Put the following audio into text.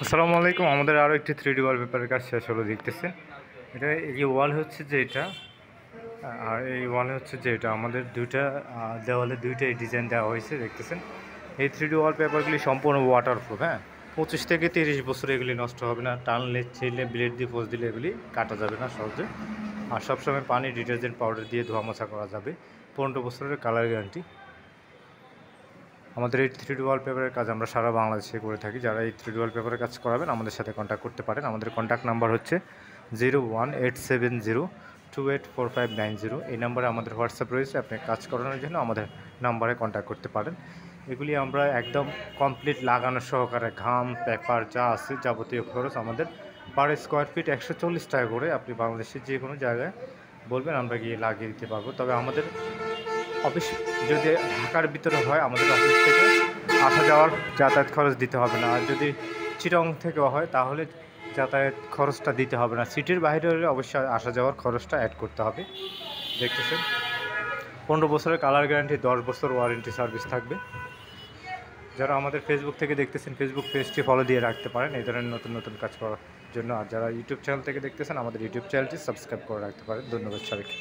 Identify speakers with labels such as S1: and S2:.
S1: আসসালামু আলাইকুম। আমাদের আরও একটি 3D ওয়ালপেপারের কাজ শেষ হলো দেখতেছেন। এটা এই ওয়াল হচ্ছে যে এটা, আর এই ওয়ালে হচ্ছে যে এটা আমাদের দুইটা দেওয়ালে দুইটাই ডিজাইন দেওয়া হয়েছে দেখতেছেন। এই 3D ওয়ালপেপারগুলি সম্পূর্ণ ওয়াটারপ্রুফ। হ্যাঁ, 25 থেকে 30 বছর এগুলি নষ্ট হবে না। টানলে ছেলে ব্লেড দিয়ে পোজ দিলে এগুলি কাটা যাবে না সহজে। আর সবসময় পানি ডিটারজেন্ট পাউডার দিয়ে ধোয়া মোছা করা যাবে। 15 বছরের কালার গ্যারান্টি। আমাদের এই 3D ওয়ালপেপারের কাজ আমরা সারা বাংলাদেশে করে থাকি। যারা এই 3D ওয়ালপেপারের কাজ করাবেন আমাদের সাথে কন্ট্যাক্ট করতে পারেন। আমাদের কন্ট্যাক্ট নাম্বার হচ্ছে 01870284590। এই নাম্বারে আমাদের হোয়াটসঅ্যাপ রয়েছে। আপনি কাজ করানোর জন্য আমাদের নাম্বারে কন্ট্যাক্ট করতে পারেন। এগুলি আমরা একদম কমপ্লিট লাগানো সহকারে ঘাম পেপার যা আছে যাবতীয় খরচ আমাদের পার স্কোয়ার ফিট 140 টাকা করে। আপনি বাংলাদেশের যে কোনো জায়গায় বলবেন আমরা গিয়ে লাগিয়ে দিতে পারবো। তবে আমাদের অফিস যদি ঢাকার ভিতরে হয় আমাদের অফিস থেকে আসা যাওয়ার যাতায়াত খরচ দিতে হবে না। আর যদি চিটং থেকেও হয় তাহলে যাতায়াত খরচটা দিতে হবে না। সিটির বাইরে হলে অবশ্যই আসা যাওয়ার খরচটা অ্যাড করতে হবে। দেখতেছেন 15 বছরের কালার গ্যারান্টি, 10 বছর ওয়ারেন্টি সার্ভিস থাকবে। যারা আমাদের ফেসবুক থেকে দেখতেছেন ফেসবুক পেজটি ফলো দিয়ে রাখতে পারেন এই ধরনের নতুন নতুন কাজ করার জন্য। আর যারা ইউটিউব চ্যানেল থেকে দেখতেছেন আমাদের ইউটিউব চ্যানেলটি সাবস্ক্রাইব করে রাখতে পারেন। ধন্যবাদ সবাইকে।